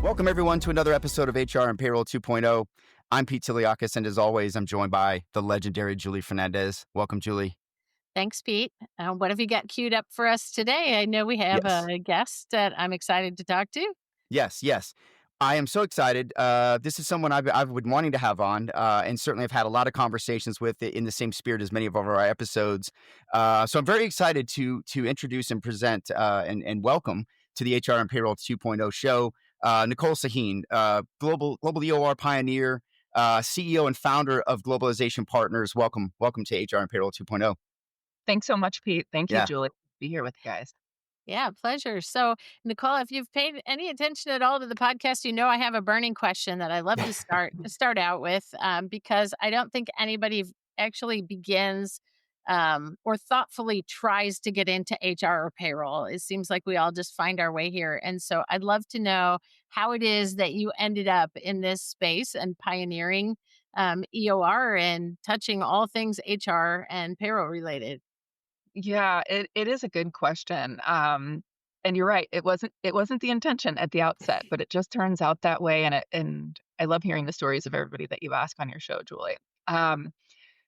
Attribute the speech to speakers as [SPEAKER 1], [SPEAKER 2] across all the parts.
[SPEAKER 1] Welcome, everyone, to another episode of HR and Payroll 2.0. I'm Pete Tiliakis, and as always, I'm joined by the legendary Julie Fernandez. Welcome, Julie.
[SPEAKER 2] Thanks, Pete. What have you got queued up for us today? I know we have
[SPEAKER 1] Yes,
[SPEAKER 2] a guest that I'm excited to talk to.
[SPEAKER 1] yes. I am so excited. This is someone I've been wanting to have on, and certainly I've had a lot of conversations with in the same spirit as many of our episodes. So I'm very excited to introduce and present and welcome to the HR and Payroll 2.0 show, Nicole Sahin, global EOR pioneer, CEO and founder of Globalization Partners. Welcome to HR and Payroll 2.0.
[SPEAKER 3] Thanks so much, Pete. Thank you,
[SPEAKER 1] Yeah.
[SPEAKER 3] Julie. Be here with you guys.
[SPEAKER 2] Yeah, pleasure. So, Nicole, if you've paid any attention at all to the podcast, you know I have a burning question that I love to start out with because I don't think anybody actually begins or thoughtfully tries to get into HR or payroll. It seems like we all just find our way here, and so I'd love to know how it is that you ended up in this space and pioneering EOR and touching all things HR and payroll related.
[SPEAKER 3] Yeah, it is a good question. And you're right. It wasn't the intention at the outset, but it just turns out that way. And I love hearing the stories of everybody that you ask on your show, Julie. Um,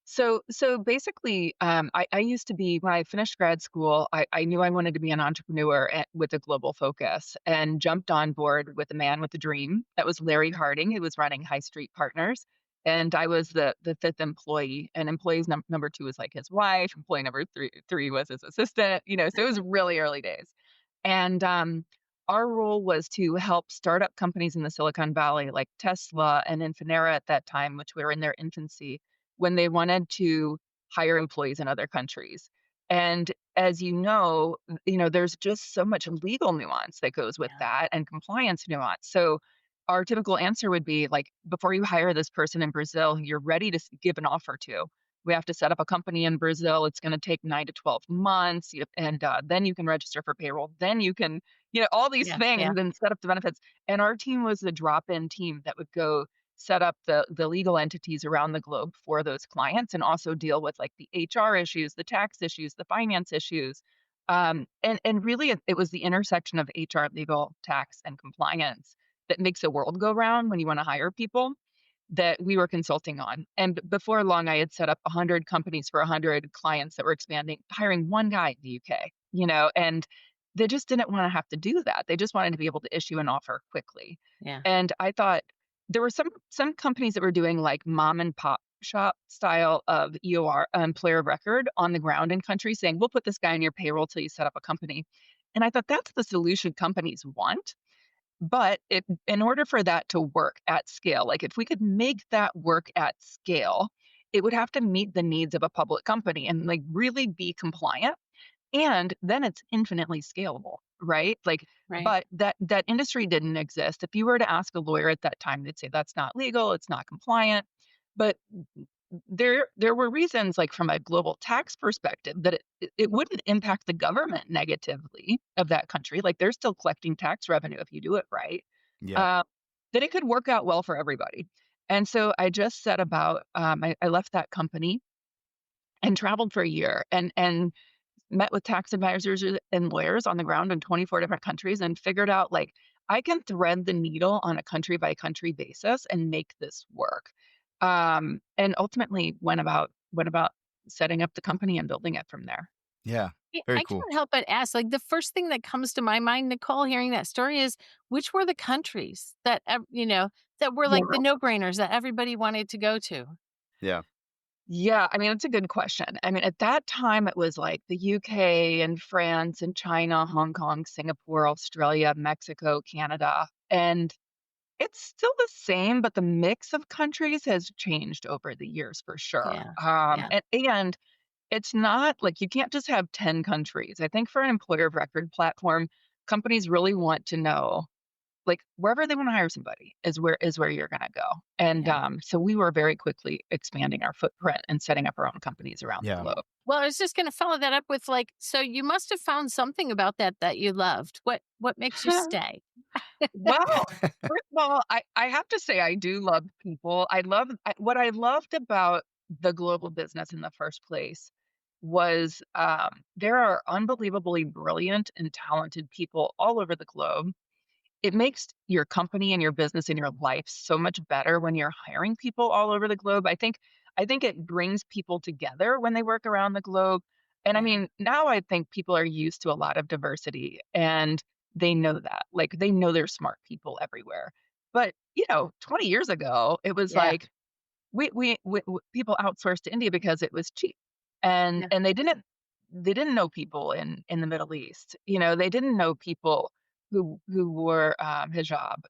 [SPEAKER 3] so basically, I used to be when I finished grad school. I knew I wanted to be an entrepreneur with a global focus, and jumped on board with a man with a dream. That was Larry Harding, who was running High Street Partners, and I was the fifth employee. And employees number two was like his wife. Employee number three was his assistant. So it was really early days, and our role was to help startup companies in the Silicon Valley, like Tesla and Infinera at that time, which were in their infancy, when they wanted to hire employees in other countries. And as there's just so much legal nuance that goes with
[SPEAKER 2] Yeah.
[SPEAKER 3] that and compliance nuance. So our typical answer would be like, before you hire this person in Brazil, you're ready to give an offer to. We have to set up a company in Brazil. It's going to take 9 to 12 months. And then you can register for payroll. Then you can, all these
[SPEAKER 2] Yeah.
[SPEAKER 3] things
[SPEAKER 2] Yeah.
[SPEAKER 3] and set up the benefits. And our team was the drop in team that would go set up the legal entities around the globe for those clients, and also deal with like the HR issues, the tax issues, the finance issues. And really it was the intersection of HR, legal, tax, and compliance that makes the world go round when you want to hire people, that we were consulting on. And before long, I had set up 100 companies for 100 clients that were expanding, hiring one guy in the UK, and they just didn't want to have to do that. They just wanted to be able to issue an offer quickly.
[SPEAKER 2] Yeah.
[SPEAKER 3] And I thought there were some companies that were doing like mom and pop shop style of EOR, employer of record, on the ground in countries, saying, we'll put this guy on your payroll till you set up a company. And I thought that's the solution companies want. But in order for that to work at scale, like if we could make that work at scale, it would have to meet the needs of a public company and like really be compliant. And then it's infinitely scalable, right? Like,
[SPEAKER 2] Right.
[SPEAKER 3] but that industry didn't exist. If you were to ask a lawyer at that time, they'd say that's not legal, it's not compliant. But there were reasons, like from a global tax perspective, that it wouldn't impact the government negatively of that country. Like they're still collecting tax revenue if you do it right.
[SPEAKER 1] Yeah.
[SPEAKER 3] Uh, that it could work out well for everybody. And so I just set about. I left that company and traveled for a year, and met with tax advisors and lawyers on the ground in 24 different countries, and figured out like I can thread the needle on a country by country basis and make this work. And ultimately went about setting up the company and building it from there.
[SPEAKER 1] Yeah.
[SPEAKER 2] Yeah,
[SPEAKER 1] Very
[SPEAKER 2] I
[SPEAKER 1] cool.
[SPEAKER 2] can't help but ask, like, the first thing that comes to my mind, Nicole, hearing that story is which were the countries that, that were like the
[SPEAKER 3] Yeah.
[SPEAKER 2] no-brainers that everybody wanted to go to?
[SPEAKER 1] Yeah.
[SPEAKER 3] Yeah, I mean, it's a good question. I mean, at that time, it was like the UK and France and China, Hong Kong, Singapore, Australia, Mexico, Canada. And it's still the same, but the mix of countries has changed over the years for sure.
[SPEAKER 2] Yeah.
[SPEAKER 3] Um,
[SPEAKER 2] Yeah.
[SPEAKER 3] and, and it's not like you can't just have 10 countries. I think for an employer of record platform, companies really want to know, like, wherever they want to hire somebody is where you're going to go. And
[SPEAKER 2] Yeah.
[SPEAKER 3] so we were very quickly expanding our footprint and setting up our own companies around the
[SPEAKER 1] Yeah.
[SPEAKER 3] globe.
[SPEAKER 2] Well, I was just gonna follow that up with, like, so you must have found something about that you loved. What makes you stay?
[SPEAKER 3] Well, first of all, I have to say I do love people. What I loved about the global business in the first place was, there are unbelievably brilliant and talented people all over the globe. it makes your company and your business and your life so much better when you're hiring people all over the globe. I think it brings people together when they work around the globe. And I
[SPEAKER 2] Yeah.
[SPEAKER 3] mean, now I think people are used to a lot of diversity and they know that. Like they know there's smart people everywhere. But, 20 years ago, it was
[SPEAKER 2] Yeah.
[SPEAKER 3] like we people outsourced to India because it was cheap, and
[SPEAKER 2] Yeah.
[SPEAKER 3] they didn't know people in the Middle East. They didn't know people who wore hijab.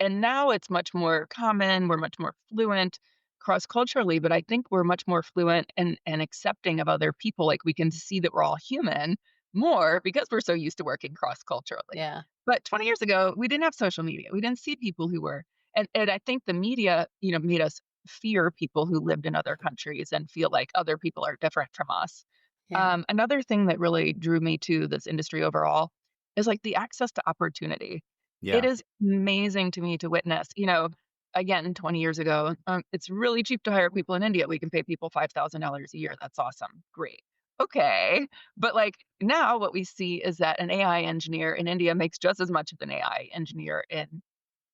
[SPEAKER 3] And now it's much more common. We're much more fluent cross culturally, but I think we're much more fluent and accepting of other people. Like we can see that we're all human more because we're so used to working cross culturally.
[SPEAKER 2] Yeah.
[SPEAKER 3] But 20 years ago, we didn't have social media. We didn't see people who were and I think the media, made us fear people who lived in other countries and feel like other people are different from us.
[SPEAKER 2] Yeah.
[SPEAKER 3] Another thing that really drew me to this industry overall is like the access to opportunity. It
[SPEAKER 1] Yeah.
[SPEAKER 3] is amazing to me to witness, again, 20 years ago, it's really cheap to hire people in India. We can pay people $5,000 a year. That's awesome. Great. Okay. But like now what we see is that an AI engineer in India makes just as much as an AI engineer in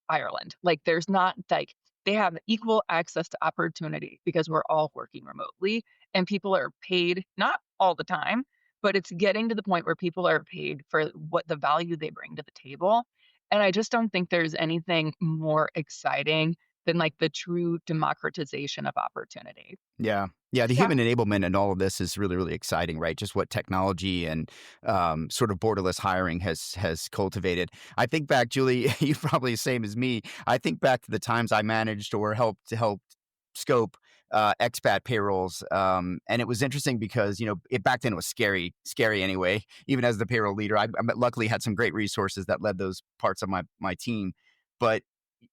[SPEAKER 3] Ireland. Like, there's not like they have equal access to opportunity because we're all working remotely and people are paid not all the time, but it's getting to the point where people are paid for what the value they bring to the table. And I just don't think there's anything more exciting than like the true democratization of opportunity.
[SPEAKER 1] Yeah. Yeah, the
[SPEAKER 3] Yeah.
[SPEAKER 1] human enablement and all of this is really, really exciting, right? Just what technology and sort of borderless hiring has cultivated. I think back, Julie, you probably the same as me. I think back to the times I managed or helped scope expat payrolls, and it was interesting because back then it was scary anyway. Even as the payroll leader, I luckily had some great resources that led those parts of my team, but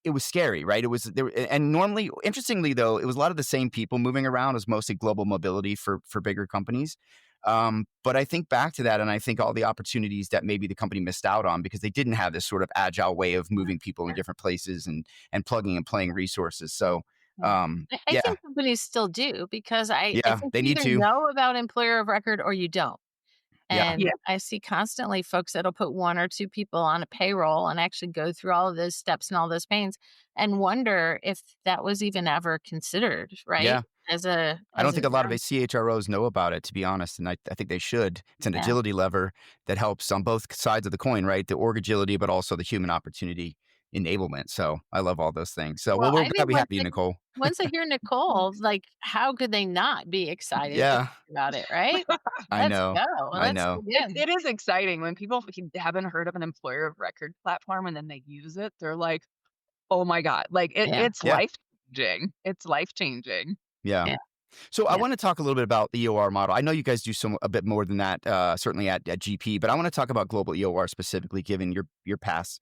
[SPEAKER 1] it was scary, right? It was there, and normally, interestingly though, it was a lot of the same people moving around. It was mostly global mobility for bigger companies. But I think back to that, and I think all the opportunities that maybe the company missed out on because they didn't have this sort of agile way of moving people in
[SPEAKER 2] Yeah.
[SPEAKER 1] different places and plugging and playing resources. So,
[SPEAKER 2] Yeah. I
[SPEAKER 1] yeah,
[SPEAKER 2] think companies still do because I
[SPEAKER 1] yeah,
[SPEAKER 2] think
[SPEAKER 1] they
[SPEAKER 2] you
[SPEAKER 1] need
[SPEAKER 2] either
[SPEAKER 1] to,
[SPEAKER 2] know about employer of record or you don't.
[SPEAKER 1] yeah,
[SPEAKER 2] And I see constantly folks that'll put 1 or 2 people on a payroll and actually go through all of those steps and all those pains and wonder if that was even ever considered, right?
[SPEAKER 1] yeah. I don't
[SPEAKER 2] As a
[SPEAKER 1] think a lot of
[SPEAKER 2] job.
[SPEAKER 1] CHROs know about it, to be honest, and I think they should. It's an
[SPEAKER 2] Yeah.
[SPEAKER 1] agility lever that helps on both sides of the coin, right? The org agility, but also the human opportunity enablement. So I love all those things. So, well,
[SPEAKER 2] Well,
[SPEAKER 1] we're
[SPEAKER 2] I
[SPEAKER 1] glad
[SPEAKER 2] think
[SPEAKER 1] we have you, Nicole.
[SPEAKER 2] once I hear Nicole, like, how could they not be excited to
[SPEAKER 1] Yeah,
[SPEAKER 2] think about it, right?
[SPEAKER 1] I
[SPEAKER 2] Let's
[SPEAKER 1] know.
[SPEAKER 2] go.
[SPEAKER 1] I
[SPEAKER 2] Let's
[SPEAKER 1] know.
[SPEAKER 3] It
[SPEAKER 2] begin.
[SPEAKER 3] it is exciting when people haven't heard of an employer of record platform and then they use it, they're like, "Oh my god." Like,
[SPEAKER 2] Yeah.
[SPEAKER 3] it's
[SPEAKER 1] Yeah,
[SPEAKER 3] life-changing. It's life-changing.
[SPEAKER 1] yeah.
[SPEAKER 2] Yeah.
[SPEAKER 1] So I
[SPEAKER 2] Yeah.
[SPEAKER 1] want to talk a little bit about the EOR model. I know you guys do a bit more than that, certainly at GP, but I want to talk about global EOR specifically, given your past.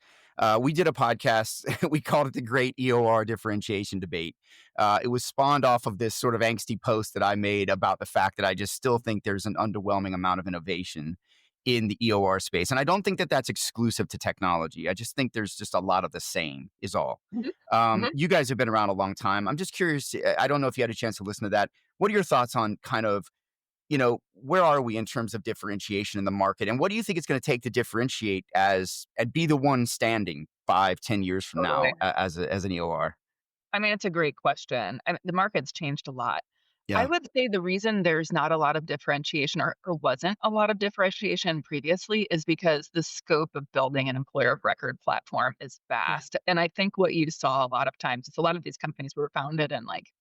[SPEAKER 1] We did a podcast. We called it the Great EOR Differentiation Debate. It was spawned off of this sort of angsty post that I made about the fact that I just still think there's an underwhelming amount of innovation in the EOR space, and I don't think that that's exclusive to technology. I just think there's just a lot of the same. Is all.
[SPEAKER 3] Mhm, mhm.
[SPEAKER 1] You guys have been around a long time. I'm just curious. I don't know if you had a chance to listen to that. What are your thoughts on kind of, where are we in terms of differentiation in the market? And what do you think it's going to take to differentiate as and be the one standing 5, 10 years from
[SPEAKER 3] Totally.
[SPEAKER 1] now as an EOR?
[SPEAKER 3] I mean, it's a great question. The market's changed a lot. I
[SPEAKER 1] Yeah.
[SPEAKER 3] would say the reason there's not a lot of differentiation or wasn't a lot of differentiation previously is because the scope of building an employer of record platform is
[SPEAKER 2] Yeah.
[SPEAKER 3] vast. And I think what you saw a lot of times is a lot of these companies were founded in like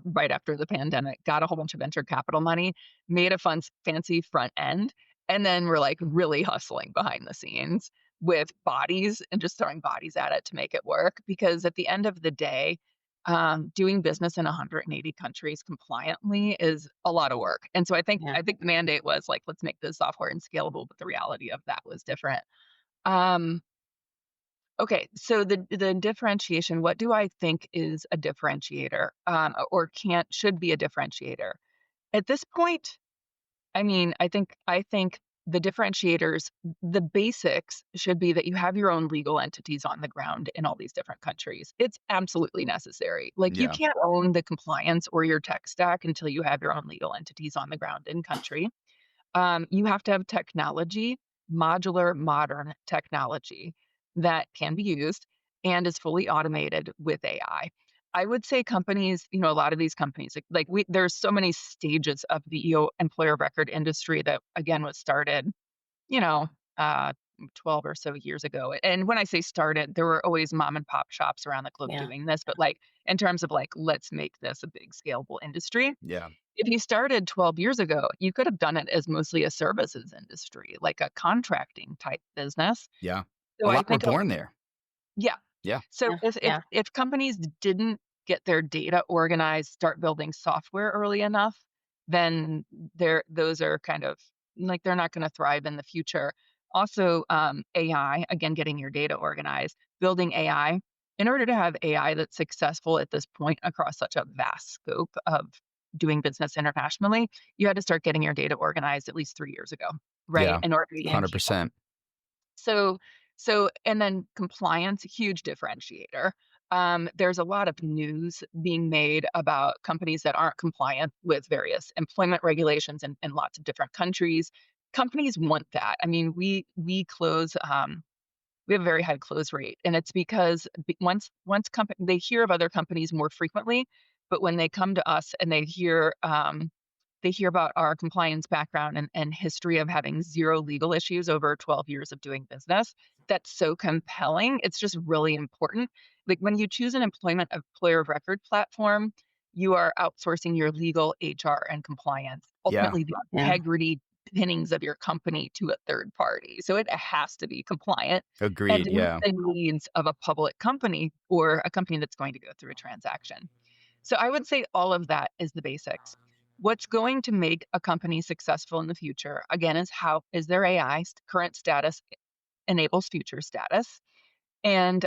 [SPEAKER 3] right after the pandemic, got a whole bunch of venture capital money, made a fun, fancy front end, and then were like really hustling behind the scenes with bodies and just throwing bodies at it to make it work. Because at the end of the day, doing business in 180 countries compliantly is a lot of work. And so I think
[SPEAKER 2] Yeah.
[SPEAKER 3] I think the mandate was like, let's make this software and scalable, but the reality of that was different. Um, okay, so the differentiation, what do I think is a differentiator, or can't should be a differentiator? At this point, I mean, I think the differentiators, the basics should be that you have your own legal entities on the ground in all these different countries. It's absolutely necessary. Like you
[SPEAKER 1] Yeah.
[SPEAKER 3] can't own the compliance or your tech stack until you have your own legal entities on the ground in country. You have to have technology, modular, modern technology. that can be used and is fully automated with AI. I would say companies, a lot of these companies, there's so many stages of the employer of record industry that again was started, you know, uh, 12 or so years ago. And when I say started, there were always mom and pop shops around the globe
[SPEAKER 2] Yeah.
[SPEAKER 3] doing this, but like in terms of like, let's make this a big scalable industry.
[SPEAKER 1] Yeah.
[SPEAKER 3] If you started 12 years ago, you could have done it as mostly a services industry, like a contracting type business.
[SPEAKER 1] Yeah.
[SPEAKER 3] So
[SPEAKER 1] A
[SPEAKER 3] I
[SPEAKER 1] lot were
[SPEAKER 3] think
[SPEAKER 1] born there.
[SPEAKER 3] yeah.
[SPEAKER 1] Yeah.
[SPEAKER 3] So
[SPEAKER 2] Yeah.
[SPEAKER 3] if companies didn't get their data organized, start building software early enough, then those are kind of like they're not going to thrive in the future. Also, AI, again, getting your data organized, building AI. In order to have AI that's successful at this point across such a vast scope of doing business internationally, you had to start getting your data organized at least 3 years ago, right?
[SPEAKER 1] Yeah.
[SPEAKER 3] In order to even keep up.
[SPEAKER 1] 100%.
[SPEAKER 3] So and then compliance, huge differentiator. There's a lot of news being made about companies that aren't compliant with various employment regulations in lots of different countries. Companies want that. I mean, we have a very high close rate, and it's because once company they hear of other companies more frequently, but when they come to us and they hear about our compliance background and history of having 0 legal issues over 12 years of doing business. That's so compelling. It's just really important. Like, when you choose an employer of record platform, you are outsourcing your legal, HR, and compliance,
[SPEAKER 1] Yeah.
[SPEAKER 3] ultimately the
[SPEAKER 2] Yeah.
[SPEAKER 3] integrity pinnings of your company to a third party. So it has to be compliant and
[SPEAKER 1] Agreed.
[SPEAKER 3] to meet
[SPEAKER 1] Yeah.
[SPEAKER 3] the needs of a public company or a company that's going to go through a transaction. So I would say all of that is the basics. What's going to make a company successful in the future, again, is how is their AI current status enables future status. And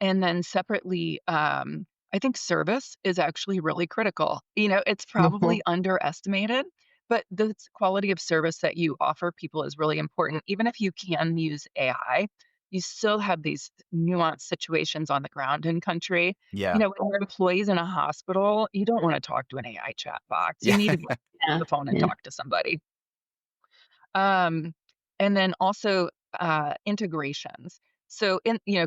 [SPEAKER 3] and then separately, I think service is actually really critical. It's
[SPEAKER 2] Mhm.
[SPEAKER 3] probably underestimated, but the quality of service that you offer people is really important. Even if you can use AI, you still have these nuanced situations on the ground in country.
[SPEAKER 1] Yeah.
[SPEAKER 3] When you're employees in a hospital, you don't want to talk to an AI chat box. You
[SPEAKER 1] Yeah.
[SPEAKER 3] need to be able to pick up the phone and
[SPEAKER 2] Yeah.
[SPEAKER 3] talk to somebody. Um, and then also, integrations. So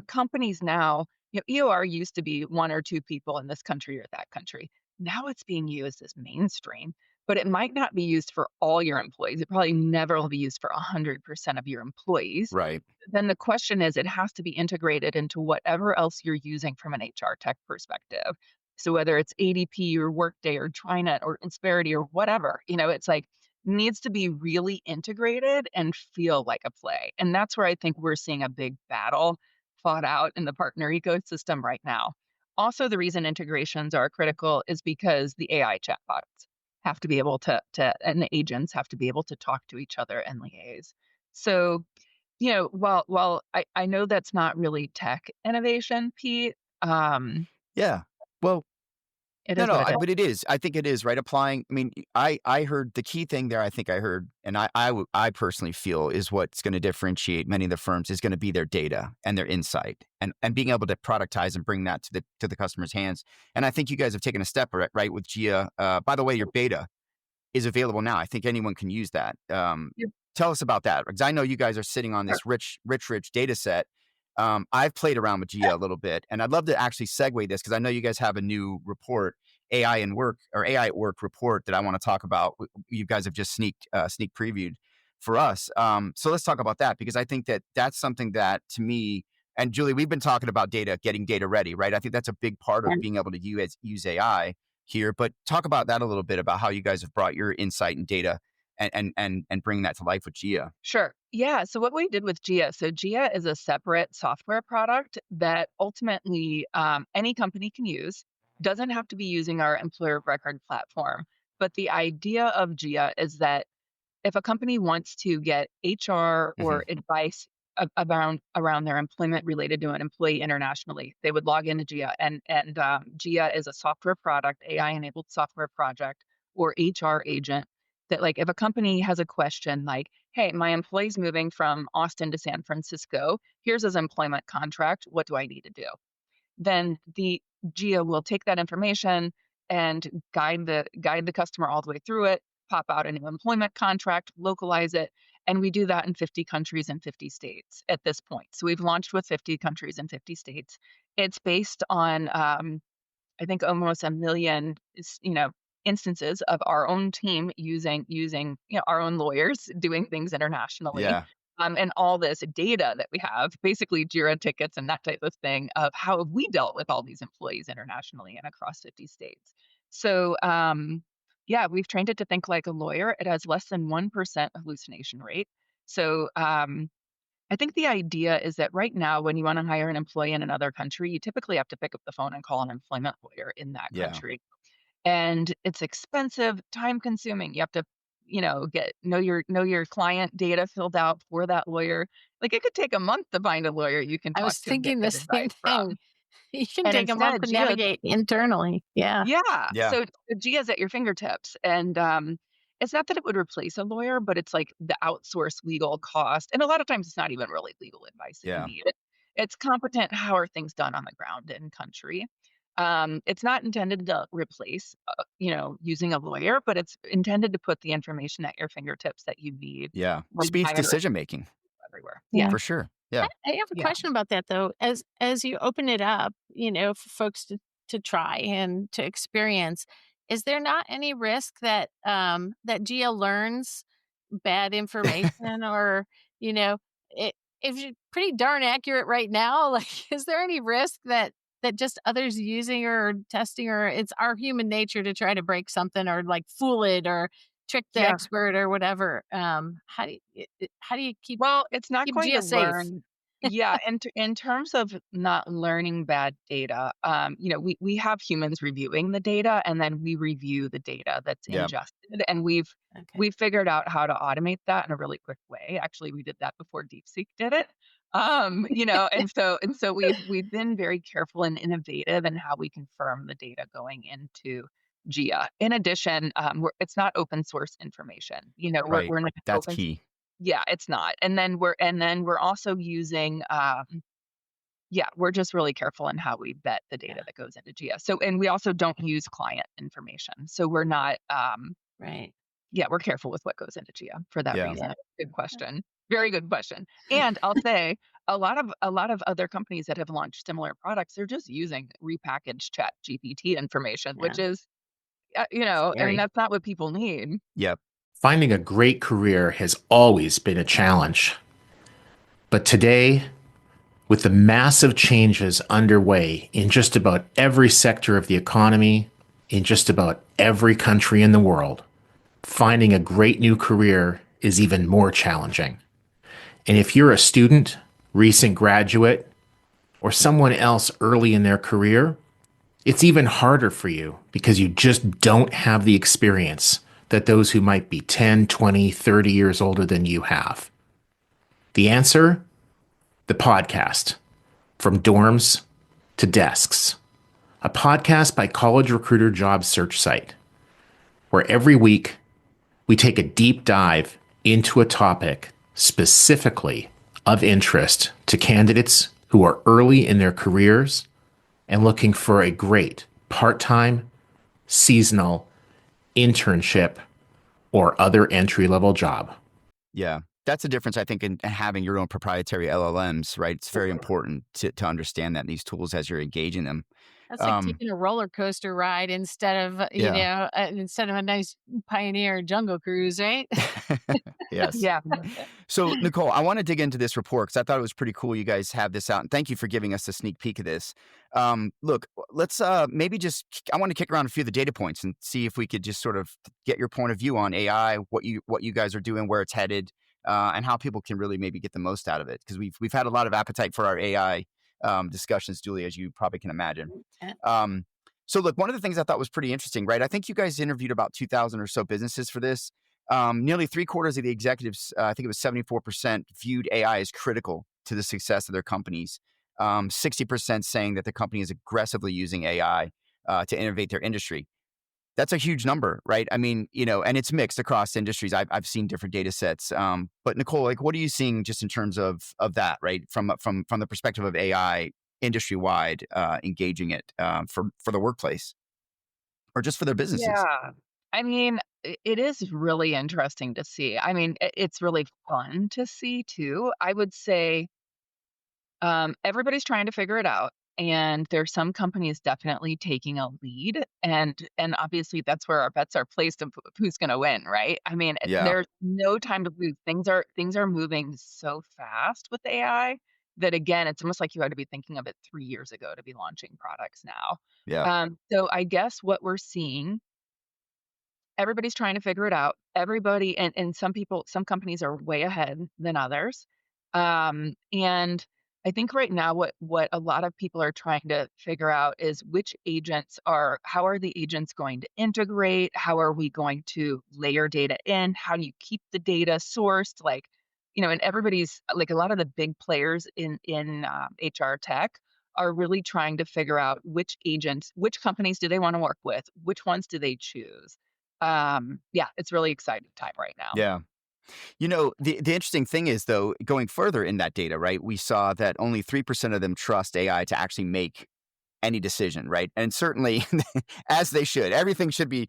[SPEAKER 3] companies now, EOR used to be 1 or 2 people in this country or that country. Now it's being used as mainstream, but it might not be used for all your employees. It probably never will be used for 100% of your employees.
[SPEAKER 1] Right.
[SPEAKER 3] Then the question is, it has to be integrated into whatever else you're using from an HR tech perspective. So whether it's ADP or Workday or TriNet or Insperity or whatever, it's like needs to be really integrated and feel like a play. And that's where I think we're seeing a big battle fought out in the partner ecosystem right now. Also, the reason integrations are critical is because the AI chatbots have to be able to and the agents have to be able to talk to each other and liaise. So, while I know that's not really tech innovation, Pete,
[SPEAKER 1] Yeah. Well,
[SPEAKER 3] it
[SPEAKER 1] no,
[SPEAKER 3] is
[SPEAKER 1] no,
[SPEAKER 3] what it is.
[SPEAKER 1] but it is. I think it is, right? Applying I mean, I heard the key thing there, I think I heard, and I personally feel is what's gonna differentiate many of the firms is gonna be their data and their insight and being able to productize and bring that to the customer's hands. And I think you guys have taken a step, right, with Gia. By the way, your beta is available now. I think anyone can use that.
[SPEAKER 3] Yep.
[SPEAKER 1] Tell us about that, because I know you guys are sitting on
[SPEAKER 3] Sure.
[SPEAKER 1] this rich data set. I've played around with Gia a little bit, and I'd love to actually segue this because I know you guys have a new report, AI and work or AI at work report that I want to talk about. You guys have just sneak previewed for us. So let's talk about that because I think that that's something that to me and Julie, we've been talking about data, getting data ready, right? I think that's a big part of being able to use AI here. But talk about that a little bit about how you guys have brought your insight and data and bring that to life with Gia.
[SPEAKER 3] Sure. Yeah. So what we did with Gia, so Gia is a separate software product that ultimately any company can use. Doesn't have to be using our employer of record platform. But the idea of Gia is that if a company wants to get HR
[SPEAKER 1] Hmm.
[SPEAKER 3] or advice around their employment related to an employee internationally, they would log into Gia, and Gia is a software product, AI enabled software project or HR agent that, like, if a company has a question like, "Hey, my employee's moving from Austin to San Francisco. Here's his employment contract. What do I need to do?" Then the Gia will take that information and guide the customer all the way through it, pop out a new employment contract, localize it, And we do that in 50 countries and 50 states at this point. So we've launched with 50 countries and 50 states. It's based on I think almost a million instances of our own team using our own lawyers doing things internationally.
[SPEAKER 1] Yeah.
[SPEAKER 3] And all this data that we have, basically Jira tickets and that type of thing, of how have we dealt with all these employees internationally and across 50 states. So yeah, we've trained it to think like a lawyer. It has less than 1% hallucination rate. So I think the idea is that right now, when you want to hire an employee in another country, you typically have to pick up the phone and call an employment lawyer in that
[SPEAKER 1] Yeah.
[SPEAKER 3] country. And it's expensive, time consuming. You have to, get know your client data filled out for that lawyer. Like it could take a month to find a lawyer you can
[SPEAKER 2] I
[SPEAKER 3] talk
[SPEAKER 2] was
[SPEAKER 3] to and get
[SPEAKER 2] thinking the
[SPEAKER 3] good
[SPEAKER 2] same
[SPEAKER 3] advice from.
[SPEAKER 2] thing. You can
[SPEAKER 3] And
[SPEAKER 2] take a month
[SPEAKER 3] instead,
[SPEAKER 2] to
[SPEAKER 3] Gia
[SPEAKER 2] navigate internally. Yeah.
[SPEAKER 3] yeah,
[SPEAKER 1] Yeah.
[SPEAKER 3] so Gia's at your fingertips, and, it's not that it would replace a lawyer, but it's like the outsourced legal cost, and a lot of times it's not even really legal advice that you
[SPEAKER 1] Yeah.
[SPEAKER 3] need. It's competent, how are things done on the ground in country. It's not intended to replace, using a lawyer, but it's intended to put the information at your fingertips that you need
[SPEAKER 1] Yeah.
[SPEAKER 3] when
[SPEAKER 1] Speeds
[SPEAKER 3] hiring
[SPEAKER 1] decision making
[SPEAKER 3] everywhere. Yeah,
[SPEAKER 2] Yeah.
[SPEAKER 1] for sure. Yeah.
[SPEAKER 2] I have a
[SPEAKER 3] yeah.
[SPEAKER 2] question about that though. As you open it up, for folks to try and to experience, is there not any risk that that Gia learns bad information or, you know, it if you're pretty darn accurate right now, like is there any risk that just others using her or testing her, it's our human nature to try to break something or like fool it or trick the
[SPEAKER 3] Yeah.
[SPEAKER 2] expert or whatever. How do you
[SPEAKER 3] Well, it's not
[SPEAKER 2] keep
[SPEAKER 3] going to
[SPEAKER 2] Gia safe?
[SPEAKER 3] learn. Yeah, in terms of not learning bad data, we have humans reviewing the data, and then we review the data that's
[SPEAKER 1] Yeah.
[SPEAKER 3] ingested, and
[SPEAKER 2] Okay.
[SPEAKER 3] we've figured out how to automate that in a really quick way. Actually, we did that before DeepSeek did it. And so we've been very careful and innovative in how we confirm the data going into Gia. In addition, it's not open source information.
[SPEAKER 1] Right.
[SPEAKER 3] We're not
[SPEAKER 1] That's
[SPEAKER 3] open.
[SPEAKER 1] key.
[SPEAKER 3] Yeah, it's not. And then we're also using, yeah, we're just really careful in how we vet the data
[SPEAKER 2] Yeah.
[SPEAKER 3] that goes into GIA. So and we also don't use client information. So we're not,
[SPEAKER 2] Right.
[SPEAKER 3] yeah, we're careful with what goes into GIA for that
[SPEAKER 1] Yeah.
[SPEAKER 2] Yeah.
[SPEAKER 3] reason. Good question. Very good question. And I'll say a lot of other companies that have launched similar products, they're just using repackaged Chat GPT information, which
[SPEAKER 2] Yeah.
[SPEAKER 3] is, I mean,
[SPEAKER 2] Scary.
[SPEAKER 3] that's not what people need.
[SPEAKER 1] Yep.
[SPEAKER 4] Finding a great career has always been a challenge. But today, with the massive changes underway in just about every sector of the economy, in just about every country in the world, finding a great new career is even more challenging. And if you're a student, recent graduate, or someone else early in their career, it's even harder for you because you just don't have the experience that those who might be 10, 20, 30 years older than you have. The answer? The podcast. From dorms to desks. A podcast by College Recruiter Job Search Site, where every week we take a deep dive into a topic specifically of interest to candidates who are early in their careers and looking for a great part-time, seasonal, internship, or other entry-level job.
[SPEAKER 1] Yeah. That's the difference, I think, in having your own proprietary LLMs, right? It's very important to understand that in these tools as you're engaging them.
[SPEAKER 2] That's like
[SPEAKER 1] Um,
[SPEAKER 2] taking a roller coaster ride
[SPEAKER 1] yeah.
[SPEAKER 2] instead of a nice Pioneer Jungle Cruise, right?
[SPEAKER 1] Yes.
[SPEAKER 3] Yeah.
[SPEAKER 1] So, Nicole, I want to dig into this report because I thought it was pretty cool you guys have this out. And thank you for giving us a sneak peek of this. Look, let's maybe just, I want to kick around a few of the data points and see if we could just sort of get your point of view on AI, what you guys are doing, where it's headed, and how people can really maybe get the most out of it. Because we've had a lot of appetite for our AI discussions, Julie, as you probably can imagine.
[SPEAKER 2] Yeah.
[SPEAKER 1] So, look, one of the things I thought was pretty interesting, right? I think you guys interviewed about 2,000 or so businesses for this. Nearly three quarters of the executives, I think it was 74%, viewed AI as critical to the success of their companies. 60% saying that the company is aggressively using AI to innovate their industry. That's a huge number, right? I mean, and it's mixed across industries. I've seen different data sets. But Nicole, like, what are you seeing just in terms of that, right? From the perspective of AI industry wide, engaging it for the workplace or just for their businesses?
[SPEAKER 3] Yeah. I mean, it is really interesting to see. I mean, it's really fun to see too. I would say everybody's trying to figure it out, and there's some companies definitely taking a lead, and obviously that's where our bets are placed of who's going to win, right? I mean,
[SPEAKER 1] Yeah.
[SPEAKER 3] there's no time to lose. Things are moving so fast with AI that again, it's almost like you had to be thinking of it 3 years ago to be launching products now.
[SPEAKER 1] Yeah.
[SPEAKER 3] So I guess what we're seeing, everybody's trying to figure it out. Everybody and some companies are way ahead than others. And I think right now what a lot of people are trying to figure out is which agents are how are the agents going to integrate? How are we going to layer data in? How do you keep the data sourced? Like, and everybody's like a lot of the big players in HR tech are really trying to figure out which agents, which companies do they want to work with, which ones do they choose. Yeah, it's really exciting time right now.
[SPEAKER 1] Yeah. The interesting thing is, though, going further in that data, right? We saw that only 3% of them trust AI to actually make any decision, right? And certainly, as they should. Everything should be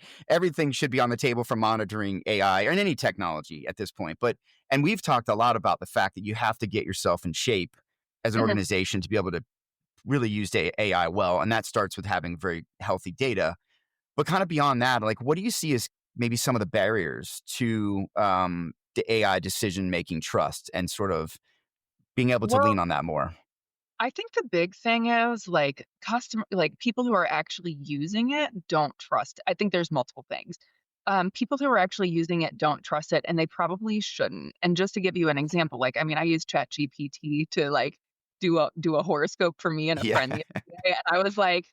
[SPEAKER 1] on the table for monitoring AI or any technology at this point. And we've talked a lot about the fact that you have to get yourself in shape as an
[SPEAKER 3] Mhm.
[SPEAKER 1] organization to be able to really use AI well, and that starts with having very healthy data. But kind of beyond that, like, what do you see as maybe some of the barriers to the AI decision making trust and sort of being able to
[SPEAKER 3] Well,
[SPEAKER 1] lean on that more?
[SPEAKER 3] I think the big thing is like people who are actually using it don't trust it. I think there's multiple things. People who are actually using it don't trust it, and they probably shouldn't. And just to give you an example, like I mean, I use ChatGPT to like do a horoscope for me and a
[SPEAKER 1] Yeah,
[SPEAKER 3] friend the other day, and I was like,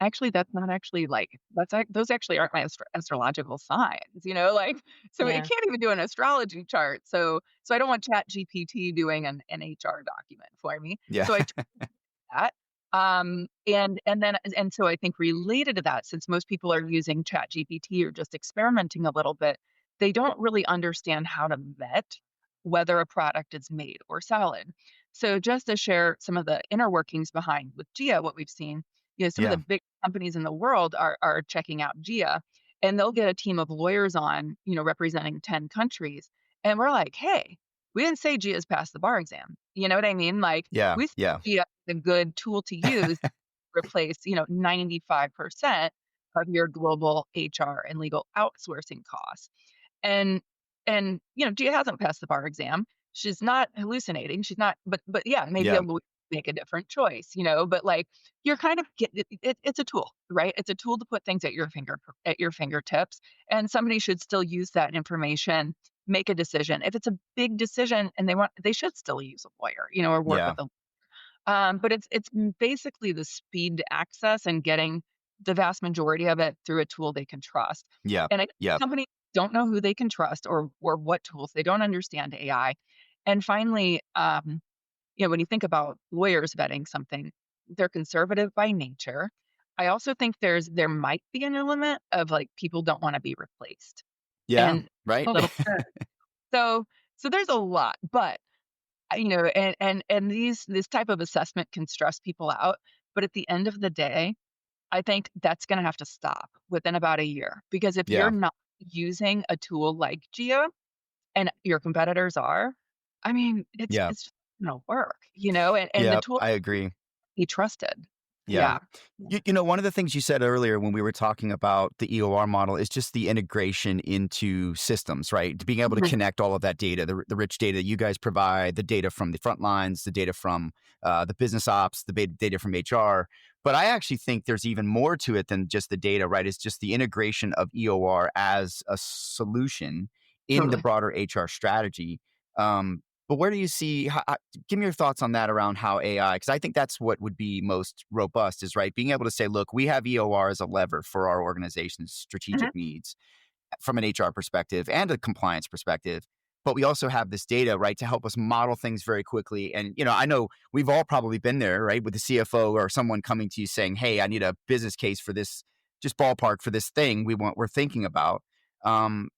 [SPEAKER 3] actually, that's not actually, like those actually aren't my astrological signs, like, so it
[SPEAKER 2] Yeah.
[SPEAKER 3] can't even do an astrology chart, so I don't want ChatGPT doing an HR document for me,
[SPEAKER 1] yeah,
[SPEAKER 3] so I took that, and so I think related to that, since most people are using ChatGPT or just experimenting a little bit, they don't really understand how to vet whether a product is made or solid. So just to share some of the inner workings behind with Gia, what we've seen, some of the
[SPEAKER 1] yeah,
[SPEAKER 3] big companies in the world are checking out Gia, and they'll get a team of lawyers on, representing 10 countries, and we're like, "Hey, we didn't say Gia's passed the bar exam." You know what I mean? Like,
[SPEAKER 1] yeah,
[SPEAKER 3] we
[SPEAKER 1] yeah,
[SPEAKER 3] Gia is a good tool to use to replace, 95% of your global HR and legal outsourcing costs. And Gia hasn't passed the bar exam. She's not hallucinating. She's not but yeah, maybe a
[SPEAKER 1] yeah,
[SPEAKER 3] lawyer would make a different choice, but like you're kind of it's a tool, right? It's a tool to put things at your fingertips, and somebody should still use that information, make a decision. If it's a big decision and they should still use a lawyer, or work
[SPEAKER 1] yeah,
[SPEAKER 3] with a but it's basically the speed to access and getting the vast majority of it through a tool they can trust.
[SPEAKER 1] yeah,
[SPEAKER 3] And I
[SPEAKER 1] yeah,
[SPEAKER 3] companies don't know who they can trust or what tools. They don't understand AI. And finally, when you think about lawyers vetting something, they're conservative by nature. I also think there might be an element of like people don't want to be replaced.
[SPEAKER 1] yeah,
[SPEAKER 3] And
[SPEAKER 1] right?
[SPEAKER 3] little so so there's a lot, but and this type of assessment can stress people out, but at the end of the day, I think that's gonna have to stop within about a year, because if you're
[SPEAKER 1] Yeah,
[SPEAKER 3] not using a tool like Geo and your competitors are, I mean,
[SPEAKER 1] yeah,
[SPEAKER 3] it's just gonna work, and the
[SPEAKER 1] yeah,
[SPEAKER 3] tool
[SPEAKER 1] I agree.
[SPEAKER 3] be trusted.
[SPEAKER 1] Yeah.
[SPEAKER 3] Yeah.
[SPEAKER 1] One of the things you said earlier when we were talking about the EOR model is just the integration into systems, right? Being able to
[SPEAKER 3] Mhm,
[SPEAKER 1] connect all of that data, the rich data that you guys provide, the data from the front lines, the data from the business ops, the data from HR. But I actually think there's even more to it than just the data, right? It's just the integration of EOR as a solution in the
[SPEAKER 3] totally.
[SPEAKER 1] broader HR strategy. But where do you see? Give me your thoughts on that around how AI, because I think that's what would be most robust, is right being able to say, look, we have EOR as a lever for our organization's
[SPEAKER 3] Mhm,
[SPEAKER 1] strategic needs from an HR perspective and a compliance perspective. But we also have this data, right, to help us model things very quickly. And, I know we've all probably been there, right, with the CFO or someone coming to you saying, hey, I need a business case for this, just ballpark for this thing we're thinking about. Um,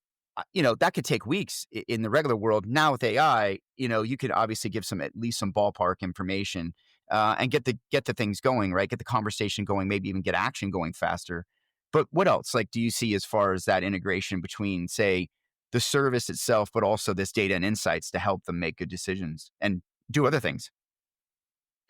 [SPEAKER 1] that could take weeks in the regular world. Now with AI, you could obviously give at least some ballpark information and get the things going, right? Get the conversation going, maybe even get action going faster. But what else, like, do you see as far as that integration between, say, the service itself, but also this data and insights to help them make good decisions and do other things?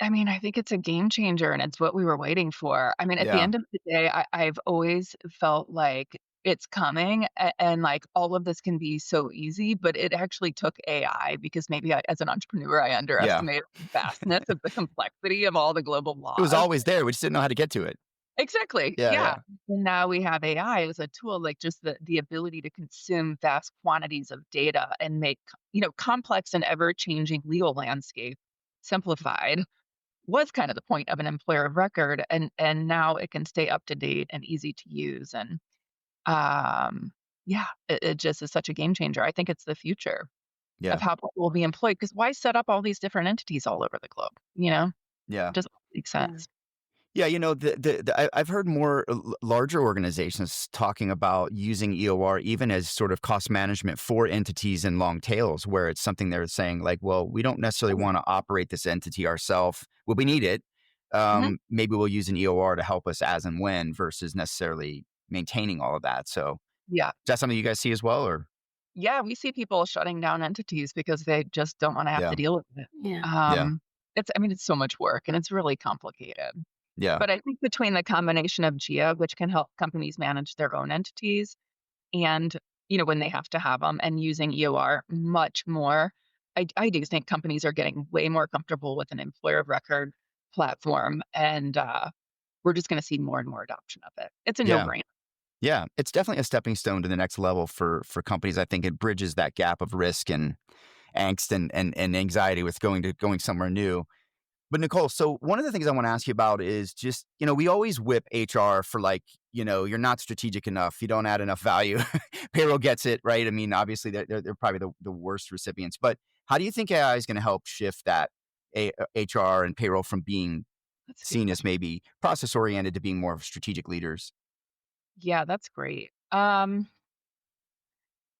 [SPEAKER 3] I mean, I think it's a game changer, and it's what we were waiting for. I mean, at the
[SPEAKER 1] Yeah.
[SPEAKER 3] end of the day, I've always felt like it's coming, and like all of this can be so easy, but it actually took AI because maybe as an entrepreneur, I
[SPEAKER 1] Yeah.
[SPEAKER 3] underestimated the vastness of the complexity of all the global
[SPEAKER 1] It was
[SPEAKER 3] laws.
[SPEAKER 1] always there, we just didn't know how to get to it.
[SPEAKER 3] Exactly.
[SPEAKER 1] Yeah,
[SPEAKER 3] Yeah.
[SPEAKER 1] yeah.
[SPEAKER 3] And now we have AI as a tool, like just the ability to consume vast quantities of data and make, complex and ever-changing legal landscape simplified was kind of the point of an employer of record, and now it can stay up to date and easy to use. And yeah, it just is such a game changer. I think it's the future of
[SPEAKER 1] Yeah,
[SPEAKER 3] how people will be employed, because why set up all these different entities all over the globe?
[SPEAKER 1] yeah.
[SPEAKER 3] It doesn't make
[SPEAKER 2] Yeah.
[SPEAKER 3] sense.
[SPEAKER 1] Yeah, I've heard more larger organizations talking about using EOR even as sort of cost management for entities and long tails, where it's something they're saying like, well, we don't necessarily want to operate this entity ourselves. Well, we need it.
[SPEAKER 3] Mhm.
[SPEAKER 1] Maybe we'll use an EOR to help us as and when versus necessarily maintaining all of that. So is
[SPEAKER 3] Yeah.
[SPEAKER 1] that something you guys see as well, or
[SPEAKER 3] Yeah, we see people shutting down entities because they just don't wanna have
[SPEAKER 1] yeah,
[SPEAKER 3] to deal with it.
[SPEAKER 2] Yeah.
[SPEAKER 1] yeah,
[SPEAKER 3] It's so much work, and it's really complicated.
[SPEAKER 1] yeah,
[SPEAKER 3] But I think between the combination of GIA, which can help companies manage their own entities, and, when they have to have them, and using EOR much more, I do think companies are getting way more comfortable with an employer of record platform, and, we're just gonna see more and more adoption of it. It's a
[SPEAKER 1] yeah.
[SPEAKER 3] no-brainer.
[SPEAKER 1] Yeah, it's definitely a stepping stone to the next level for companies. I think it bridges that gap of risk and angst and anxiety with going somewhere new. But Nicole, so one of the things I want to ask you about is just, we always whip HR for like, you're not strategic enough. You don't add enough value. Payroll gets it, right? I mean, obviously they're probably the worst recipients, but how do you think AI is going to help shift that HR and payroll from being
[SPEAKER 3] That's a good
[SPEAKER 1] seen as
[SPEAKER 3] question.
[SPEAKER 1] maybe process oriented to being more of strategic leaders?
[SPEAKER 3] Yeah, that's great.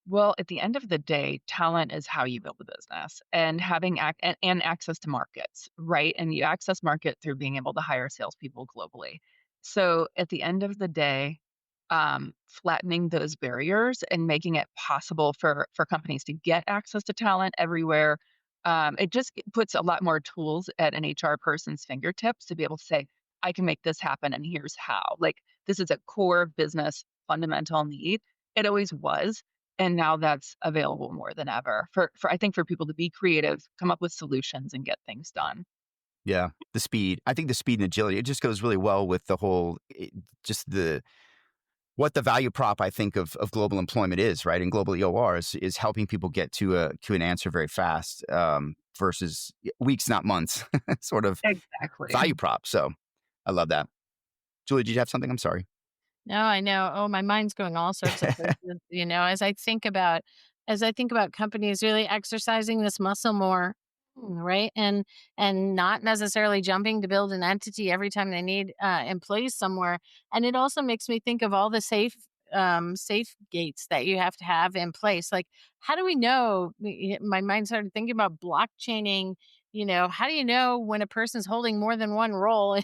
[SPEAKER 3] Well, at the end of the day, talent is how you build a business, and having and access to markets, right? And you access market through being able to hire salespeople globally. So at the end of the day, flattening those barriers and making it possible for companies to get access to talent everywhere, it just puts a lot more tools at an HR person's fingertips to be able to say, "I can make this happen, and here's how." Like, this is a core business fundamental need. It always was, and now that's available more than ever for I think for people to be creative, come up with solutions, and get things done.
[SPEAKER 1] Yeah, the speed. I think the speed and agility, it just goes really well with the whole just the what the value prop I think of global employment is, right? And global EOR is helping people get to an answer very fast, versus weeks, not months, sort of
[SPEAKER 3] Exactly.
[SPEAKER 1] value prop. So I love that. Julie, did you have something? I'm sorry.
[SPEAKER 2] No, I know. Oh, my mind's going all sorts of places, as I think about companies really exercising this muscle more, right? And not necessarily jumping to build an entity every time they need employees somewhere. And it also makes me think of all the safe gates that you have to have in place. Like, how do we know? My mind started thinking about blockchaining. How do you know when a person's holding more than one role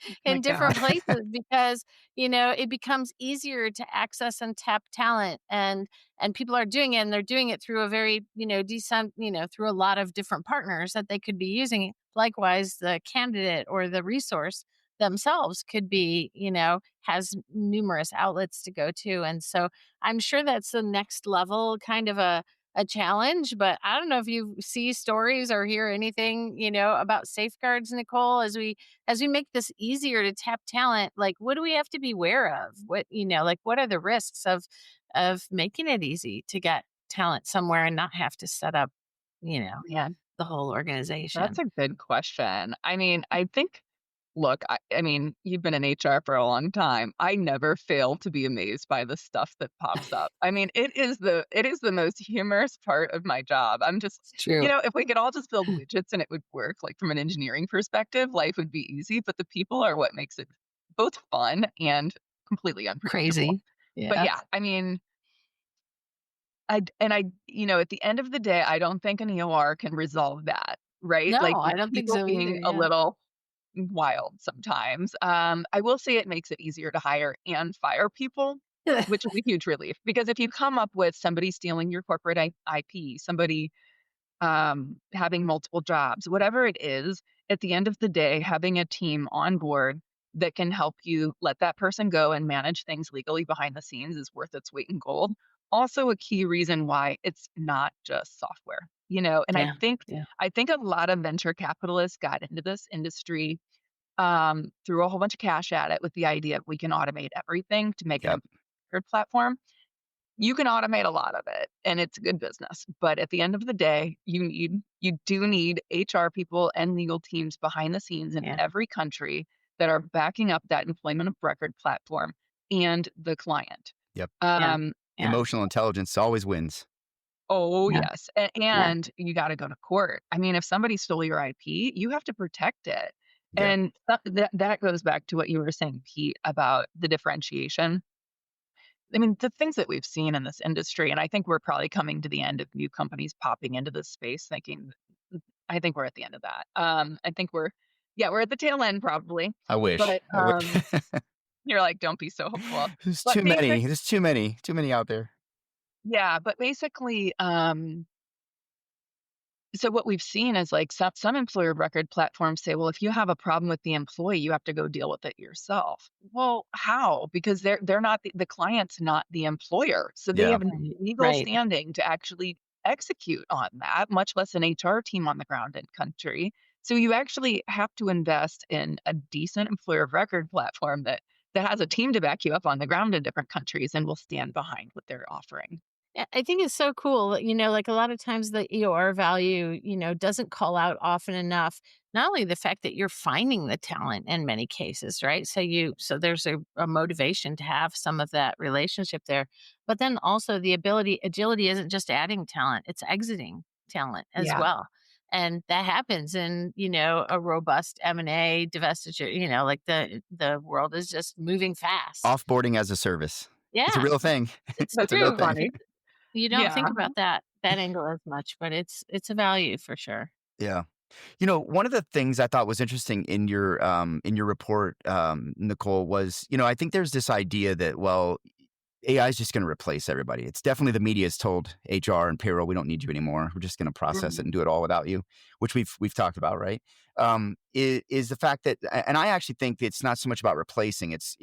[SPEAKER 3] Oh my
[SPEAKER 2] in
[SPEAKER 3] god.
[SPEAKER 2] different places? Because it becomes easier to access and tap talent, and people are doing it, and they're doing it through a very decent, through a lot of different partners that they could be using. Likewise, the candidate or the resource themselves could be, has numerous outlets to go to. And so I'm sure that's the next level kind of a challenge. But I don't know if you see stories or hear anything, about safeguards, Nicole, as we make this easier to tap talent. Like, what do we have to be aware of? Like, what are the risks of making it easy to get talent somewhere and not have to set up, you know,
[SPEAKER 3] Man,
[SPEAKER 2] the whole
[SPEAKER 3] that's
[SPEAKER 2] organization?
[SPEAKER 3] a good question. I mean, I think look, I mean, you've been in HR for a long time. I never fail to be amazed by the stuff that pops up. I mean, it is the most humorous part of my job. I'm just
[SPEAKER 2] It's true.
[SPEAKER 3] if we could all just build widgets and it would work, like, from an engineering perspective, life would be easy, but the people are what makes it both fun and completely unpredictable.
[SPEAKER 2] Crazy.
[SPEAKER 3] But
[SPEAKER 2] Yeah.
[SPEAKER 3] yeah, I mean, at the end of the day, I don't think an EOR can resolve that, right?
[SPEAKER 2] No,
[SPEAKER 3] Like,
[SPEAKER 2] I don't think
[SPEAKER 3] people
[SPEAKER 2] so
[SPEAKER 3] being
[SPEAKER 2] either.
[SPEAKER 3] a
[SPEAKER 2] Yeah.
[SPEAKER 3] little wild sometimes. I will say it makes it easier to hire and fire people, which is a huge relief, because if you come up with somebody stealing your corporate IP, somebody having multiple jobs, whatever it is, at the end of the day, having a team on board that can help you let that person go and manage things legally behind the scenes is worth its weight in gold. Also, a key reason why it's not just software, and
[SPEAKER 2] Yeah. Yeah.
[SPEAKER 3] I think a lot of venture capitalists got into this industry, threw a whole bunch of cash at it with the idea of we can automate everything to make an
[SPEAKER 1] Yep.
[SPEAKER 3] employer platform. You can automate a lot of it, and it's good business, but at the end of the day, you do need HR people and legal teams behind the scenes in
[SPEAKER 2] Yeah.
[SPEAKER 3] every country that are backing up that employment of record platform and the client.
[SPEAKER 1] Yep.
[SPEAKER 2] Yeah.
[SPEAKER 3] Um,
[SPEAKER 2] Yeah.
[SPEAKER 1] Emotional intelligence always wins.
[SPEAKER 3] oh,
[SPEAKER 2] Yeah.
[SPEAKER 3] yes,
[SPEAKER 2] Yeah.
[SPEAKER 3] and you gotta go to court. I mean, if somebody stole your IP, you have to protect it,
[SPEAKER 1] Yep.
[SPEAKER 3] and that goes back to what you were saying, Pete, about the differentiation. I mean, the things that we've seen in this industry, and I think we're probably coming to the end of new companies popping into this space thinking, I think we're at the end of that. I think yeah, we're at the tail end probably,
[SPEAKER 1] I wish.
[SPEAKER 3] but
[SPEAKER 1] I wish.
[SPEAKER 3] you're like, don't be so hopeful.
[SPEAKER 1] There's
[SPEAKER 3] But
[SPEAKER 1] too
[SPEAKER 3] basic,
[SPEAKER 1] many. There's too many out there.
[SPEAKER 3] yeah, but basically, so what we've seen is like some employer of record platforms say, well, if you have a problem with the employee, you have to go deal with it yourself. Well, how? Because they're not the client's not the employer, so they
[SPEAKER 1] Yeah.
[SPEAKER 3] have no
[SPEAKER 2] Right.
[SPEAKER 3] legal
[SPEAKER 2] Right.
[SPEAKER 3] standing to actually execute on that, much less an HR team on the ground in country. So you actually have to invest in a decent employer of record platform that has a team to back you up on the ground in different countries and will stand behind what they're offering.
[SPEAKER 2] Yeah, I think it's so cool. Like a lot of times the EOR value, doesn't call out often enough. Not only the fact that you're finding the talent in many cases, right? So there's a motivation to have some of that relationship there, but then also the agility isn't just adding talent; it's exiting talent as
[SPEAKER 3] Yeah.
[SPEAKER 2] well, and that happens in a robust M&A divestiture. Like the world is just moving fast.
[SPEAKER 1] Offboarding as a service. It's a
[SPEAKER 2] Yeah,
[SPEAKER 1] real thing.
[SPEAKER 2] it's
[SPEAKER 1] It's
[SPEAKER 3] That's
[SPEAKER 1] a real
[SPEAKER 3] so
[SPEAKER 2] true.
[SPEAKER 1] thing.
[SPEAKER 3] funny.
[SPEAKER 2] You don't
[SPEAKER 3] Yeah.
[SPEAKER 2] think about that angle as much, but it's a value for sure.
[SPEAKER 1] Yeah. One of the things I thought was interesting in your report, Nicole, was, I think there's this idea that, well, AI is just going to replace everybody. It's definitely the media has told HR and payroll, we don't need you anymore. We're just going to process it
[SPEAKER 3] Mhm.
[SPEAKER 1] and do it all without you, which we've talked about, right? Is the fact that, and I actually think it's not so much about replacing. It's,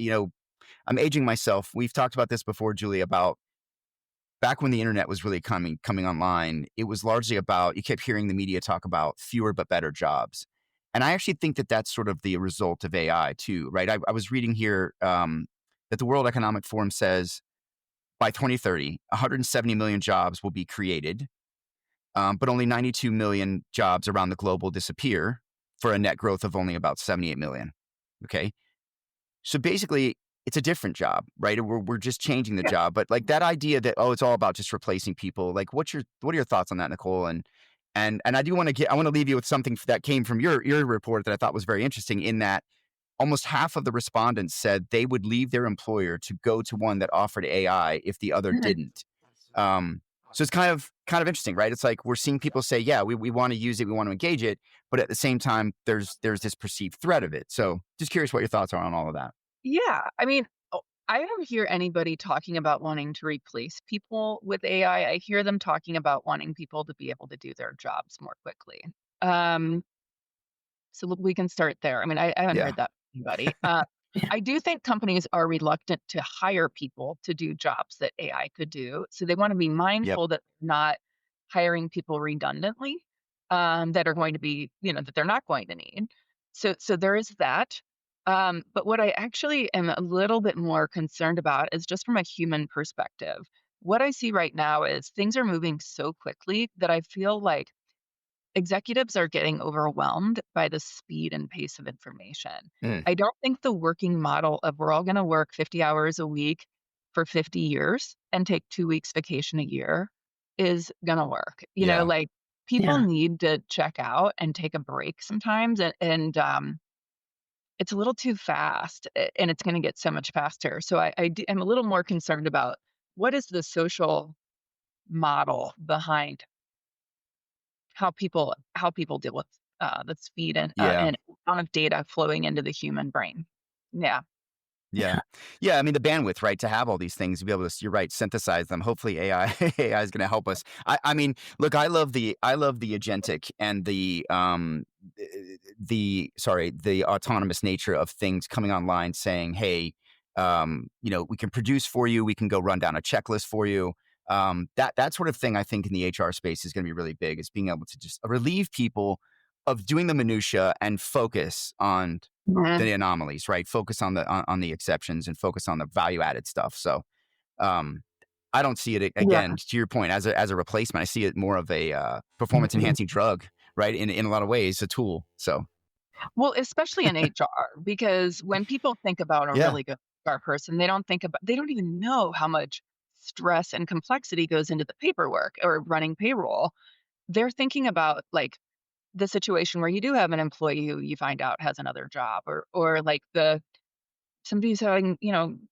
[SPEAKER 1] I'm aging myself. We've talked about this before, Julie, about back when the internet was really coming online. It was largely about, you kept hearing the media talk about fewer but better jobs. And I actually think that that's sort of the result of AI too, right? I was reading here that the World Economic Forum says by 2030, 170 million jobs will be created, but only 92 million jobs around the globe will disappear for a net growth of only about 78 million. Okay. So basically, it's a different job, right? We're just changing the
[SPEAKER 3] Yeah.
[SPEAKER 1] job. But like that idea that, oh, it's all about just replacing people. Like, what are your thoughts on that, Nicole? And I do want to I want to leave you with something that came from your report that I thought was very interesting. In that almost half of the respondents said they would leave their employer to go to one that offered AI if the other didn't. Um, so it's kind of interesting, right? It's like we're seeing people say, yeah, we want to use it, we want to engage it, but at the same time, there's this perceived threat of it. So just curious what your thoughts are on all of that.
[SPEAKER 3] Yeah, I mean, I don't hear anybody talking about wanting to replace people with AI. I hear them talking about wanting people to be able to do their jobs more quickly. Um, so we can start there. I mean, I haven't
[SPEAKER 1] Yeah.
[SPEAKER 3] heard that from anybody.
[SPEAKER 2] Yeah.
[SPEAKER 3] I do think companies are reluctant to hire people to do jobs that AI could do. So they want to be
[SPEAKER 1] Yep.
[SPEAKER 3] mindful that they're not hiring people redundantly, that are going to be, that they're not going to need. So there is that. But what I actually am a little bit more concerned about is just from a human perspective. What I see right now is things are moving so quickly that I feel like executives are getting overwhelmed by the speed and pace of information.
[SPEAKER 1] Mm.
[SPEAKER 3] I don't think the working model of we're all going to work 50 hours a week for 50 years and take 2 weeks vacation a year is going to work.
[SPEAKER 1] Yeah.
[SPEAKER 3] Like people
[SPEAKER 2] Yeah.
[SPEAKER 3] need to check out and take a break sometimes. And it's a little too fast and it's going to get so much faster. So I'm a little more concerned about what is the social model behind how people deal with that's feed
[SPEAKER 1] Yeah.
[SPEAKER 3] and amount of data flowing into the human brain. Yeah.
[SPEAKER 1] Yeah. Yeah, I mean, the bandwidth, right, to have all these things, to be able to you're right, synthesize them. Hopefully AI AI is gonna help us. I mean, look, I love the agentic and the autonomous nature of things coming online saying, "Hey, we can produce for you, we can go run down a checklist for you." That sort of thing I think in the HR space is gonna be really big, is being able to just relieve people of doing the minutia and focus on
[SPEAKER 3] Mhm.
[SPEAKER 1] the anomalies, right? Focus on the exceptions and focus on the value added stuff. So, um, I don't see it again,
[SPEAKER 3] Yeah.
[SPEAKER 1] to your point, as a replacement. I see it more of a performance
[SPEAKER 3] Mhm.
[SPEAKER 1] enhancing drug, right? In a lot of ways, a tool. So,
[SPEAKER 3] Well, especially in HR, because when people think about a
[SPEAKER 1] yeah,
[SPEAKER 3] really good HR person, they don't even know how much stress and complexity goes into the paperwork or running payroll. They're thinking about, like, the situation where you do have an employee who you find out has another job, or like the somebody who's having,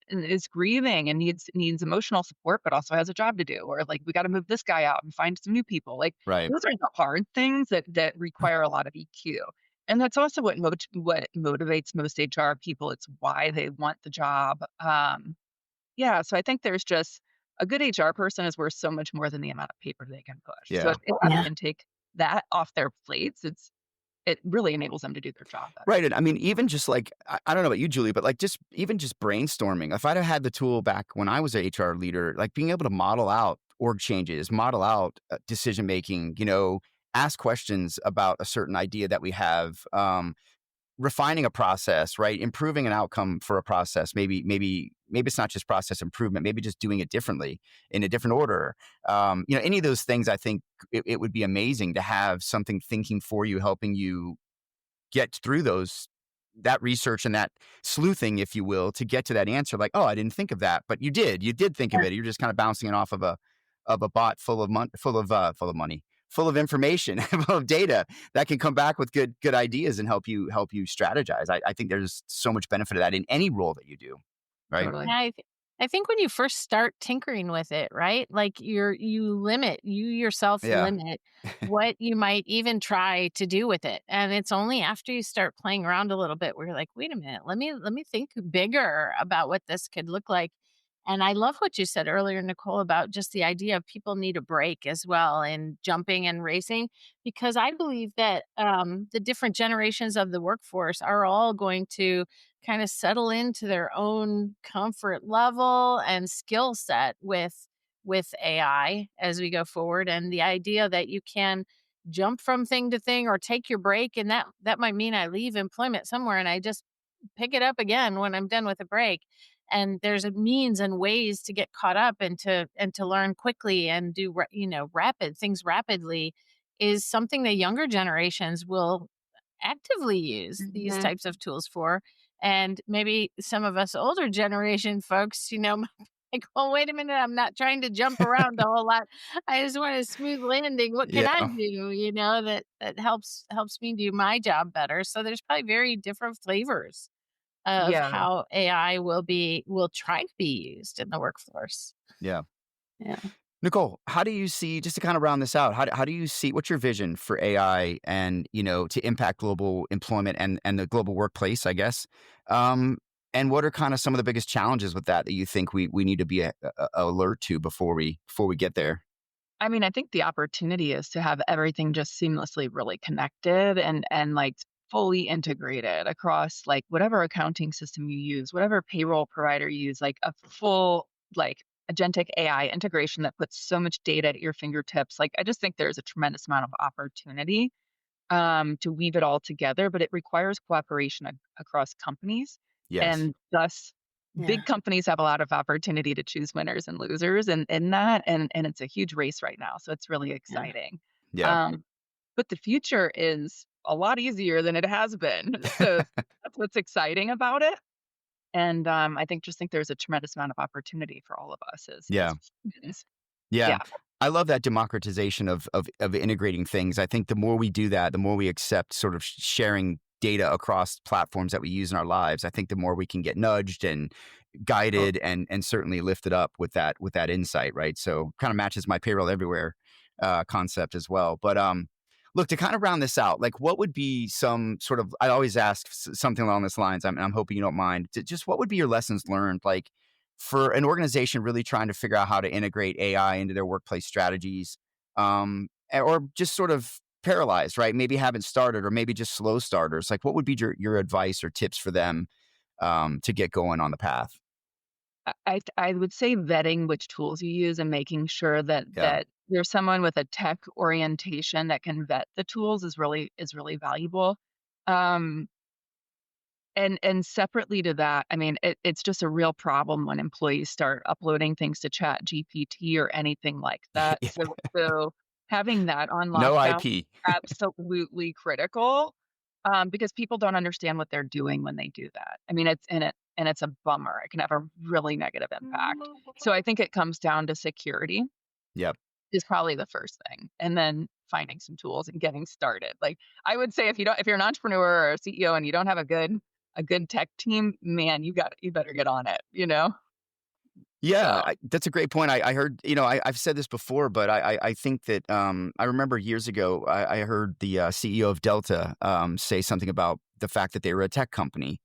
[SPEAKER 3] is grieving and needs emotional support, but also has a job to do, or like we got to move this guy out and find some new people. Like,
[SPEAKER 1] right,
[SPEAKER 3] those are the hard things that require a lot of EQ, and that's also what motivates most HR people. It's why they want the job. Yeah, so I think there's just a good HR person is worth so much more than the amount of paper they can push. So
[SPEAKER 1] yeah.
[SPEAKER 3] if AI can take that off their plates, it really enables them to do their job better.
[SPEAKER 1] Right, and I mean, even just like I don't know about you, Julie, but like just even just brainstorming. If I'd have had the tool back when I was a HR leader, like being able to model out org changes, model out decision making, ask questions about a certain idea that we have, refining a process, right, improving an outcome for a process. Maybe it's not just process improvement. Maybe just doing it differently in a different order. Any of those things. I think it would be amazing to have something thinking for you, helping you get through that research and that sleuthing, if you will, to get to that answer. Like, oh, I didn't think of that, but you did think of it. You're just kind of bouncing it off of a bot full of money, full of information, full of data that can come back with good ideas and help you strategize. I think there's so much benefit of that in any role that you do, right?
[SPEAKER 3] Totally.
[SPEAKER 2] Yeah, I think when you first start tinkering with it, right? Like you yourself
[SPEAKER 1] Yeah,
[SPEAKER 2] limit what you might even try to do with it. And it's only after you start playing around a little bit where you're like, wait a minute, let me think bigger about what this could look like. And I love what you said earlier, Nicole, about just the idea of people need a break as well in jumping and racing, because I believe that the different generations of the workforce are all going to kind of settle into their own comfort level and skill set with AI as we go forward, and the idea that you can jump from thing to thing or take your break, and that might mean I leave employment somewhere and I just pick it up again when I'm done with a break. And there's a means and ways to get caught up and to learn quickly and do rapid things rapidly is something that younger generations will actively use these
[SPEAKER 3] Mhm.
[SPEAKER 2] types of tools for. And maybe some of us older generation folks, like, well, wait a minute, I'm not trying to jump around a whole lot. I just want a smooth landing. What can I
[SPEAKER 1] yeah,
[SPEAKER 2] do? That helps me do my job better. So there's probably very different flavors of
[SPEAKER 3] Yeah.
[SPEAKER 2] how AI will try to be used in the workforce.
[SPEAKER 1] yeah.
[SPEAKER 2] Yeah.
[SPEAKER 1] Nicole, how do you see, just to kind of round this out, how do you see, what's your vision for AI and, to impact global employment and the global workplace, I guess? Um, and what are kind of some of the biggest challenges with that you think we need to be alert to before we get there?
[SPEAKER 3] I mean, I think the opportunity is to have everything just seamlessly really connected and like fully integrated across like whatever accounting system you use, whatever payroll provider you use, like a full like agentic AI integration that puts so much data at your fingertips. Like, I just think there's a tremendous amount of opportunity to weave it all together, but it requires cooperation across companies.
[SPEAKER 1] Yes.
[SPEAKER 3] And thus,
[SPEAKER 2] Yeah.
[SPEAKER 3] big companies have a lot of opportunity to choose winners and losers in that. And it's a huge race right now. So it's really
[SPEAKER 2] Yeah.
[SPEAKER 3] exciting.
[SPEAKER 1] Yeah.
[SPEAKER 3] Um, but the future is a lot easier than it has been. So that's what's exciting about it. And I think there's a tremendous amount of opportunity for all of us as
[SPEAKER 1] Yeah.
[SPEAKER 3] humans.
[SPEAKER 1] Yeah.
[SPEAKER 3] Yeah.
[SPEAKER 1] I love that democratization of integrating things. I think the more we do that, the more we accept sort of sharing data across platforms that we use in our lives, I think the more we can get nudged and
[SPEAKER 3] Oh,
[SPEAKER 1] guided and certainly lifted up with that insight, right? So kind of matches my payroll everywhere concept as well. But Look, to kind of round this out, like what would be some sort of, I always ask something along this lines. I'm hoping you don't mind. Just what would be your lessons learned, like for an organization really trying to figure out how to integrate AI into their workplace strategies, or just sort of paralyzed, right? Maybe haven't started, or maybe just slow starters. Like, what would be your advice or tips for them to get going on the path?
[SPEAKER 3] I would say vetting which tools you use and making sure that
[SPEAKER 1] Yeah.
[SPEAKER 3] there's someone with a tech orientation that can vet the tools is really valuable. Um, and separately to that, I mean, it's just a real problem when employees start uploading things to Chat GPT or anything like that.
[SPEAKER 1] Yeah.
[SPEAKER 3] So having that on
[SPEAKER 1] No
[SPEAKER 3] lockdown
[SPEAKER 1] IP.
[SPEAKER 3] absolutely critical, because people don't understand what they're doing when they do that. I mean, it's a bummer. It can have a really negative impact. So I think it comes down to security
[SPEAKER 1] Yep.
[SPEAKER 3] is probably the first thing, and then finding some tools and getting started. Like, I would say if you're an entrepreneur or a CEO and you don't have a good tech team, man, you better get on it, you know?
[SPEAKER 1] Yeah,
[SPEAKER 3] So
[SPEAKER 1] that's a great point. I heard, I've said this before, but I think that I remember years ago, I heard the CEO of Delta say something about the fact that they were a tech company.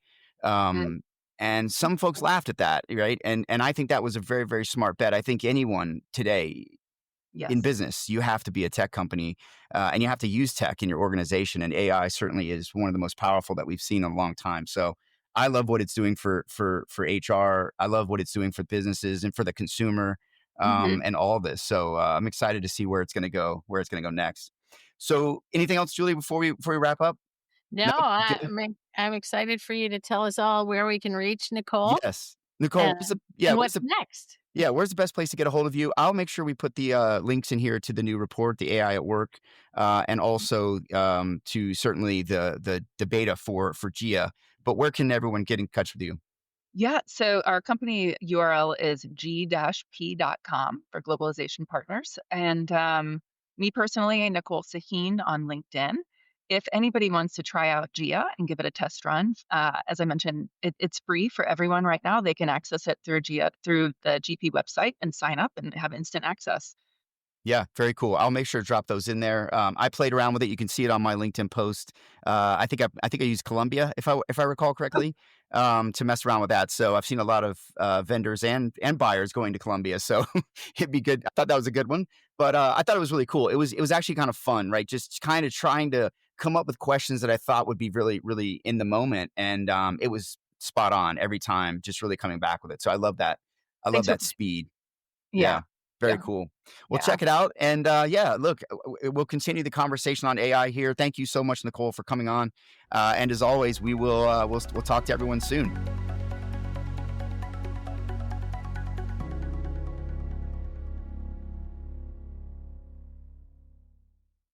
[SPEAKER 3] mm,
[SPEAKER 1] Um, and some folks laughed at that, right? And I think that was a very, very smart bet. I think anyone today in
[SPEAKER 3] yes.
[SPEAKER 1] business, you have to be a tech company, and you have to use tech in your organization. And AI certainly is one of the most powerful that we've seen in a long time. So I love what it's doing for HR. I love what it's doing for businesses and for the consumer,
[SPEAKER 3] Mhm.
[SPEAKER 1] and all this. So I'm excited to see where it's going to go, next. So anything else, Julie, before we wrap up?
[SPEAKER 2] No,
[SPEAKER 1] No, good.
[SPEAKER 2] I'm excited for you to tell us all where we can reach Nicole,
[SPEAKER 1] Yes, Nicole.
[SPEAKER 2] and
[SPEAKER 1] What's
[SPEAKER 2] what's
[SPEAKER 1] the
[SPEAKER 2] next.
[SPEAKER 1] Yeah, where's the best place to get a hold of you? I'll make sure we put the links in here to the new report, the AI at Work, and also to certainly the beta for GIA. But where can everyone get in touch with you?
[SPEAKER 3] Yeah, so our company URL is g-p.com for Globalization Partners, and, me personally, Nicole Sahin on LinkedIn. If anybody wants to try out Gia and give it a test run, as I mentioned, it's free for everyone right now. They can access it through Gia through the GP website and sign up and have instant access.
[SPEAKER 1] Yeah, very cool. I'll make sure to drop those in there. I played around with it. You can see it on my LinkedIn post. I think I used Columbia, if I recall correctly, to mess around with that. So I've seen a lot of vendors and buyers going to Columbia. So it'd be good. I thought that was a good one, but I thought it was really cool. It was actually kind of fun, right? Just kind of trying to come up with questions that I thought would be really really in the moment, and it was spot on every time. Just really coming back with it. So I love that. I love
[SPEAKER 3] Thanks for
[SPEAKER 1] that speed.
[SPEAKER 3] Yeah,
[SPEAKER 1] Yeah, very
[SPEAKER 3] yeah,
[SPEAKER 1] cool. Well,
[SPEAKER 3] yeah.
[SPEAKER 1] check it out, and, yeah, look, we'll continue the conversation on AI here. Thank you so much, Nicole, for coming on, and as always, we'll talk to everyone soon.